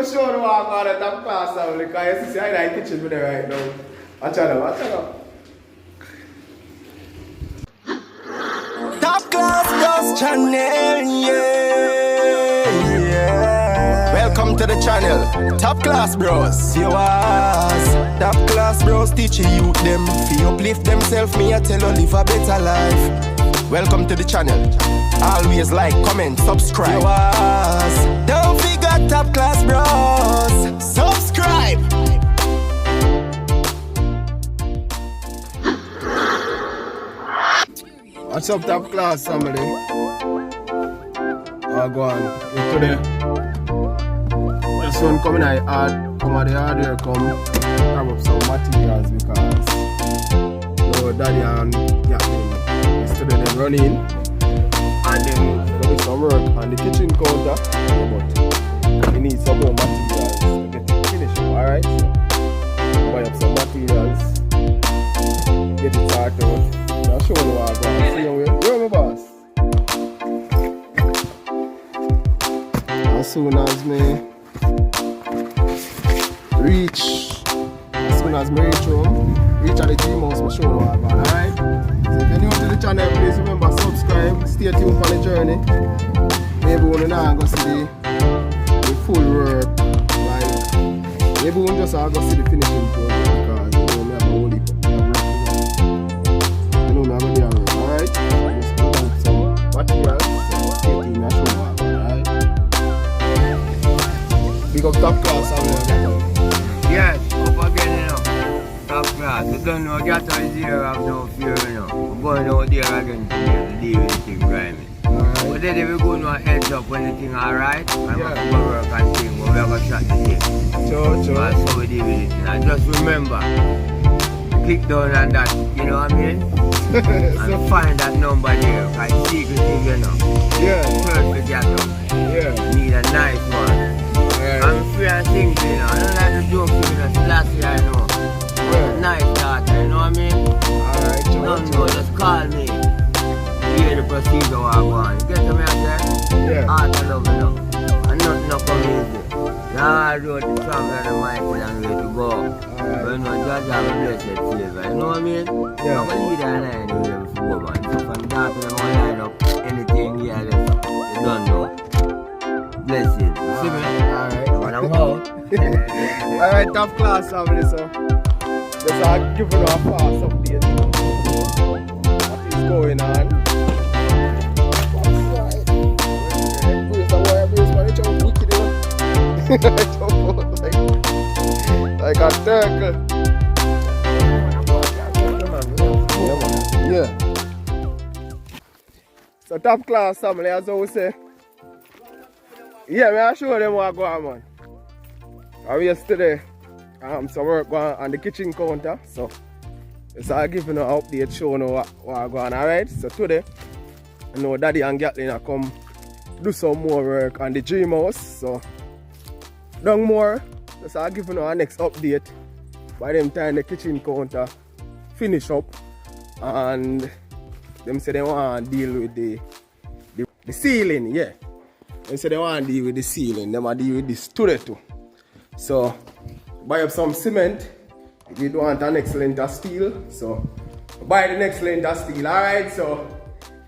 show the walk on the top class family because you see I like kitchen with there right now. Watch out, watch out. Top Class Bros channel, yeah. Welcome to the channel, Top Class Bros. You was Top Class Bros teaching you them fi uplift themselves. Me I tell you live a better life. Welcome to the channel. Always like, comment, subscribe. You was don't forget Top Class Bros. Subscribe. What's up, Top Class family? Go on. Today, the sun coming out, come out the hardware, come grab up some materials because Daddy and Gatlin yesterday they run in and then there will be some work on the kitchen counter, but we need some more materials to get it finished. Alright, so buy up some materials, get it started out. I'll show you what I'm going to see you. You're my boss. As soon as me reach home, reach at the gym house, I'll show you what I'm going. Alright? So if you're new to the channel, please remember subscribe, stay tuned for the journey. Maybe we're not going to see the full work. Like, maybe we'll just go see the finishing process because you know me have a whole heap. Alright, just put out some materials, so get in a show, alright? Big up Top Class, yes, up again, you know. Top Class, you don't know, Gatlin is here, I have no fear, you know. I'm going out there again today to deal with the thing grimy. But then we go to a heads up when the thing alright, I'm going to work and thing, but we have a shot the thing. Sure. That's how we deal with it. And just remember, click down on that, you know what I mean? And find that number there, because secret thing, you know. Yeah. First we get up. Yeah. Need a nice one. Yeah. I'm free and single, you know. I don't like to joke to you, know. Last year I know. Yeah. Nice daughter, you know what I mean? Alright, Don't know, just call me. Hear the procedure what I want. You get to me, I say? Yeah. Heart and love, you know. And nothing not come easy. The hard road to travel and the mighty and way to go. But you know, Judge have a blessed favor, you know what I mean? Yeah. I'm a leader and I know before, man. So from that to them, I line up anything here, you don't know. Bless you. See me? Alright. When I'm out. Alright, Top Class family, so just giving you a fast update. What is going on? What's right? Brace the wire, brace man, it's all wicked, you know? It's all like a turtle. Yeah. So Top Class family, as I would say. Yeah, me I show them what go on, man. Yesterday, some work going on the kitchen counter, so it's all giving an update, showing what go on. Alright, so today, I know Daddy and Gatlin are come do some more work on the dream house, so done more. Just all giving our next update. By them time the kitchen counter finish up, and them say they want to deal with the ceiling, yeah. They say they want to deal with the ceiling, they want to deal with this today too. So buy up some cement if you don't want an next length of steel. So buy the next length of steel, alright? So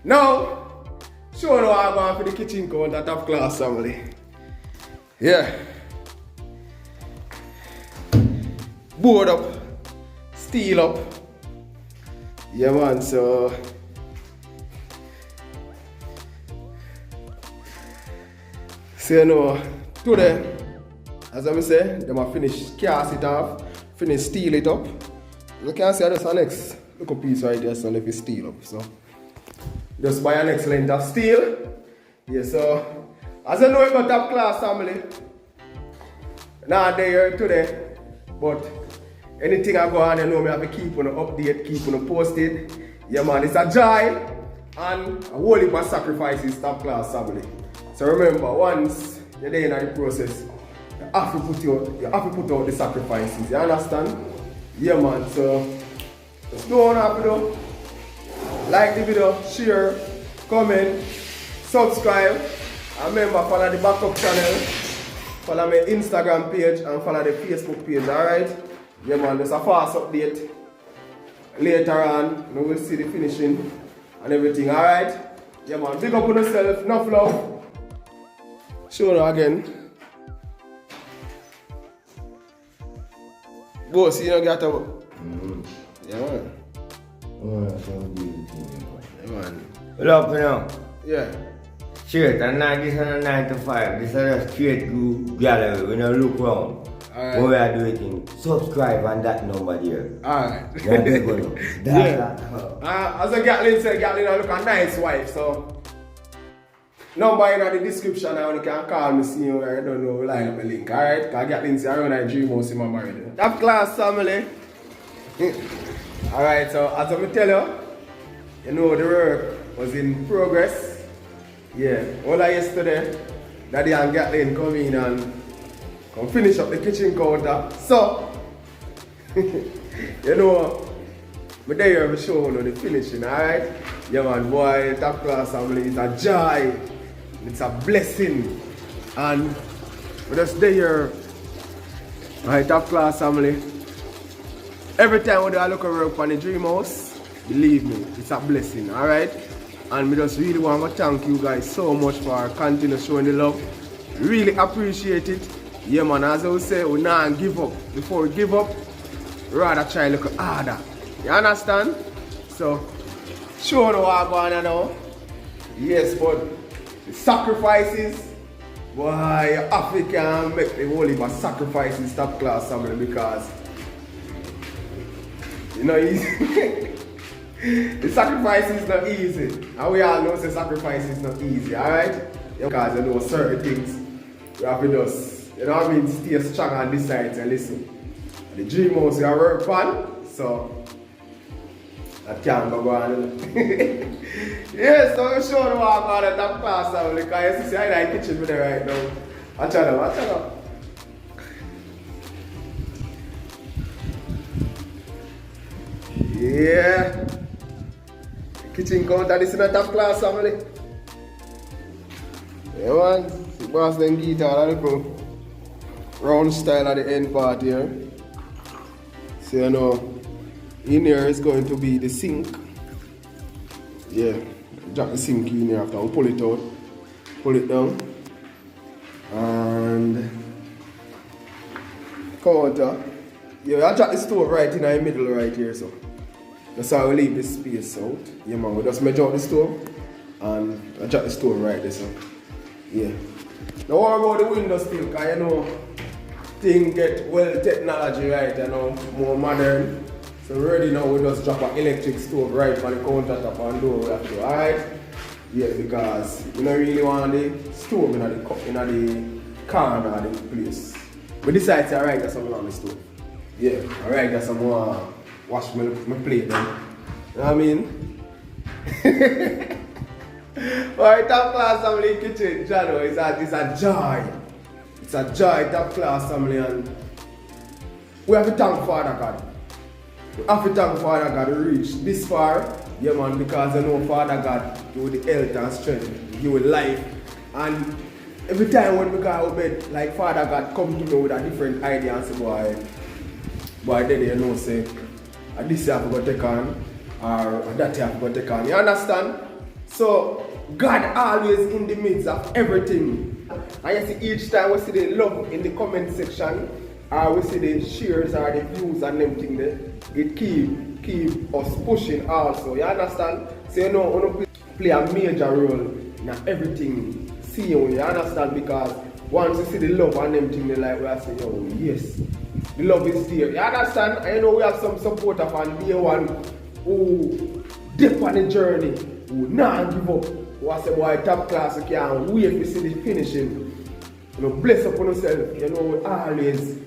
now show you how I'm going for the kitchen counter, Top Class family. Yeah. Board up, steel up. Yeah man, so you know, today, as I say, they might finish cast it off, finish steel it up. You can see that's the next little piece right there, so if you steel up. So just buy an next length of steel. Yeah, so as I know you got Top Class family. Not there today, but anything I go on, you know me have to keep on update, keep on posted. Yeah man, it's a joy and a whole heap of sacrifices, Top Class family. So remember, once you're there in the process, you have to put out the sacrifices. You understand? Yeah man, so just don't have to do. Like the video, share, comment, subscribe, and remember follow the backup channel follow my Instagram page and follow the Facebook page, alright? Yeah man, there's a fast update. Later on, we will see the finishing and everything, alright? Yeah man, big up on yourself, enough love. Show you again. Go see you get up. Yeah man. Oh, that's so beautiful. Yeah man. What up now? Yeah. Straight, and now this is a 9 to 5. This is a straight to gallery. We don't look round. Alright. What we are doing, subscribe on that number there. Alright. That's good. As a Gatlin said, Gatlin look a nice wife, so number in the description now you can call me, see you, I don't know, line up a link, alright? Because Gatlin said I run a dream house in my married. Top class family. Alright, so as I tell you, you know the work was in progress. Yeah, all yesterday, Daddy and Gatlin come in and come finish up the kitchen counter. So, you know, I'm there to show you the finishing, alright? Yeah man, boy, top class family, it's a joy, it's a blessing. And we're just there, alright, top class family. Every time we do a look at work on the dream house, believe me, it's a blessing, alright? And we just really want to thank you guys so much for continuing showing the love. Really appreciate it. Yeah man, as I would say, we not give up. Before we give up, rather try look harder. You understand? So, show the what going on now. Yes, but the sacrifices, boy, you have to can make the whole heap of sacrifices top class family because you know easy. The sacrifice is not easy. And we all know the sacrifice is not easy, alright? Because you know certain things we have to just, you know what I mean, stay strong and decide and listen. The dream house we work on, so that can't go on. Yes, so I'm sure you walk on the top class now because you see I like kitchen with right now. Watch out. Yeah. Kitchen counter, this is a top class family. Yeah man, see boss then guitar a little round style at the end part here. So you know, in here is going to be the sink. Yeah, drop the sink in here after we pull it out, pull it down. And counter. Yeah, I drop the stove right in the middle right here so. That's how we leave this space out. Yeah man, we just measure out the stove and I drop the stove right there so. Yeah. Now worry about the window still because you know things get well technology right, you know, more modern. So ready now we just drop an electric stove right on the countertop and door we have to do, alright? Yeah, because we don't really want the stove in the corner of the place. We decided to alright that's something on the stove. Yeah, alright that's some more wash my plate then. You know what I mean? Alright, top class family kitchen, Jano, it's a joy. It's a joy, top class family, and we have to thank Father God. We have to thank Father God to reach this far. Yeah man, because I know Father God give you the health and strength, give you life. And every time when we go out of bed, like Father God come to me with a different idea and say, boy, then you know say, this you have to go take on, or that you have to go take on. You understand? So, God always in the midst of everything. And you see each time we see the love in the comment section, or we see the shares or the views and everything there, it keep us pushing also. You understand? So you know, we play a major role in everything. See you understand? Because once you see the love and everything, they like, we say, oh yes, the love is there. You understand? And you know we have some supporters on day one who dip on the journey, who not give up. Who say, boy, top class, you can't wait to see the finishing. You know, bless upon yourself. You know, we always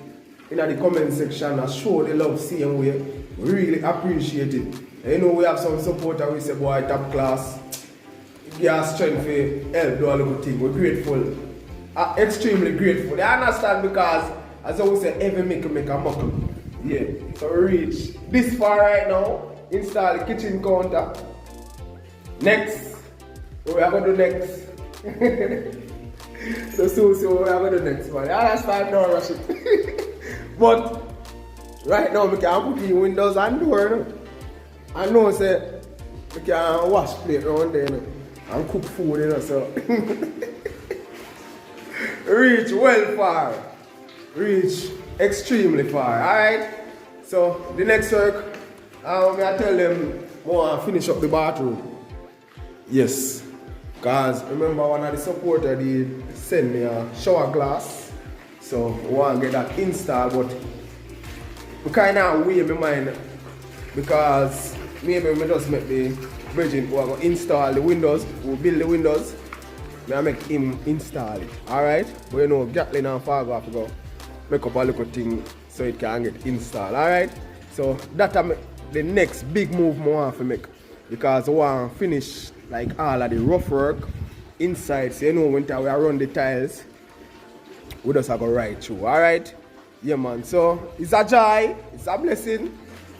in the comment section and show the love same way. We really appreciate it. And you know, we have some supporters, we say, boy, top class, give us strength to help do a little thing. We're grateful. Extremely grateful. You understand? Because, as I always say, every make a muckle. Yeah. So we reach this far right now. Install the kitchen counter. Next. What we are going to do next? Just so what I'm going to do next, man. You understand now, Rashid? But right now, I can put in windows and door. You know? I know, say, I can wash plate around there, you know, and cook food, you know, so. Reach well far. Reach extremely far, alright? So, the next work, I tell them, I want to finish up the bathroom. Yes. Because remember, one of the supporters did send me a shower glass. So, I want to get that installed, but I kind of weigh my mind because maybe we just make the virgin who are going to install the windows, who build the windows, I make him install it. Alright? But you know, Gatlin and Fargo have to go make up a little thing so it can get installed. Alright? So that's the next big move I want to make. Because I want to finish like all of the rough work inside. So you know when we run the tiles, we just have to go right through. Alright? Yeah man. So it's a joy, it's a blessing.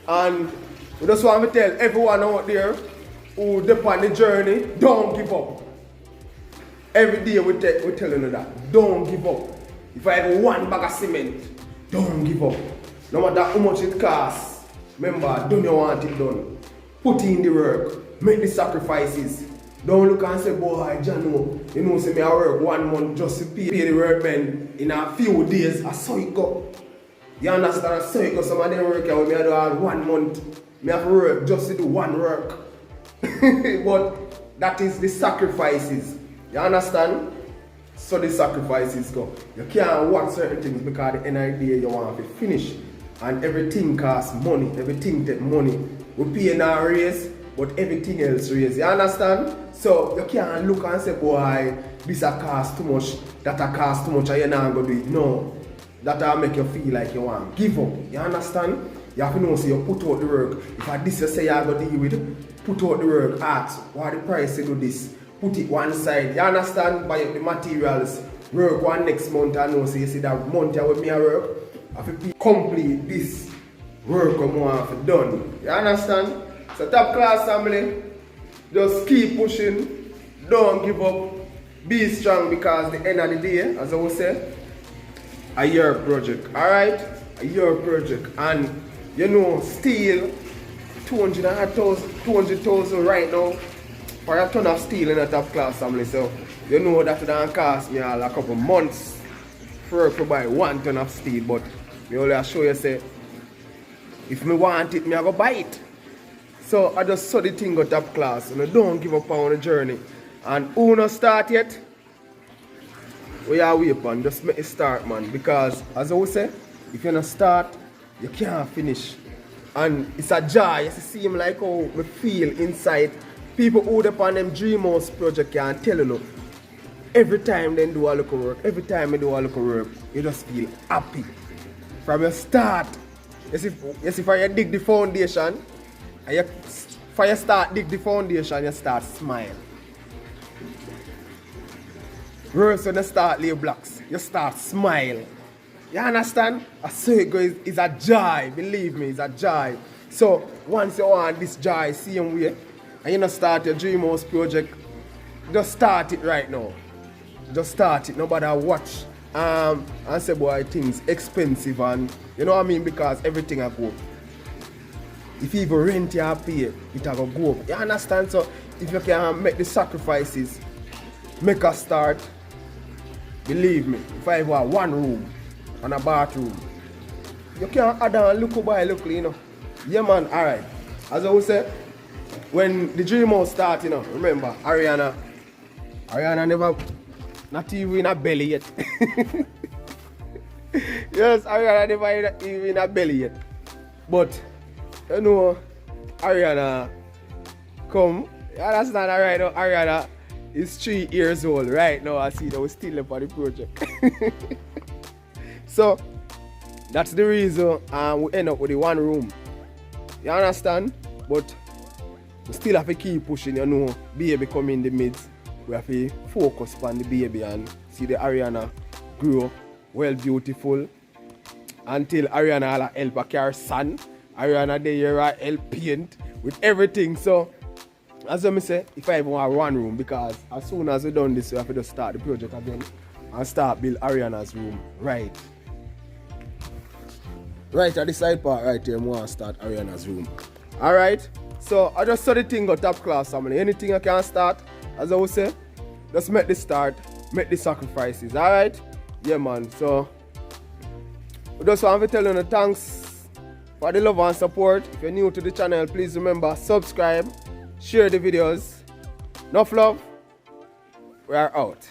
And we just want to tell everyone out there who is on the journey, don't give up. Every day we're telling you that, don't give up. If I have one bag of cement, don't give up. No matter how much it costs, remember, don't you want it done. Put in the work, make the sacrifices. Don't look and say, boy, Jano, you know, say me I work 1 month just to pay the workmen in a few days. I saw it go. You understand? I saw it go. Some of them work out with me, I do all 1 month. Me have to work just to do one work. But that is the sacrifices. You understand? So the sacrifices go. You can't watch certain things because at the end of the day you want to finish. And everything costs money. Everything takes money. We pay in our raise, but everything else raise. You understand? So you can't look and say, boy, this a cost too much, that a cost too much, and you're not going to do it. No. That'll make you feel like you want to give up. You understand? You have to know, so you put out the work. If I this you say you're going to deal with, put out the work, ask, what the price to do this? Put it one side. You understand? Buy up the materials. Work one next month and know, so you see that month you with me work, I have to complete this work I want to done. You understand? So top class family, just keep pushing, don't give up, be strong because the end of the day, as I will say, a year project. Alright? A year project. And you know, steel 200,000 right now for a ton of steel in a top class family. So you know that it cost me a couple months for buy 1 ton of steel, but me only show you say if me want it, me I go buy it. So I just saw the thing go top class and I don't give up on the journey. And who not start yet? We are wait upon, just make it start, man. Because as I would say, if you not start, you can't finish. And it's a joy. You see him like how we feel inside. People who upon them Dream House project can tell you, every time they do a little work, every time they do a little work, you just feel happy. From your start. You see, for you dig the foundation, and for you start dig the foundation, you start smile. Worse when you start lay blocks, you start smile. You understand? A circle is a joy, believe me, it's a joy. So once you want this joy, same way, and you know start your Dream House project, just start it right now. Just start it, nobody watch. And say boy things expensive and you know what I mean, because everything I go. If you even rent you pay, it will go up. You understand? So if you can make the sacrifices, make a start. Believe me, if I have 1 room and a bathroom, you can add on look by look, you know. Yeah man, alright. As I would say, when the Dream House start, you know, remember, Ariana never, not even in a belly yet. Yes, Ariana never even in a belly yet. But, you know, Ariana come, you understand right now, Ariana is 3 years old right now. I see that we're still up on the project. So that's the reason we end up with the 1 room. You understand? But we still have to keep pushing, you know, baby come in the midst. We have to focus on the baby and see the Ariana grow well beautiful until Ariana help a carry son. Ariana there help paint with everything. So as I say, if I even want 1 room, because as soon as we done this, we have to just start the project again. and start build Ariana's room right. Right at the side part right here, I want to start Ariana's room. Alright, so I just saw the thing go top class family. Anything I can start, as I would say, just make the start, make the sacrifices. Alright? Yeah man, so I just want to tell you thanks for the love and support. If you're new to the channel, please remember subscribe, share the videos. Enough love, we are out.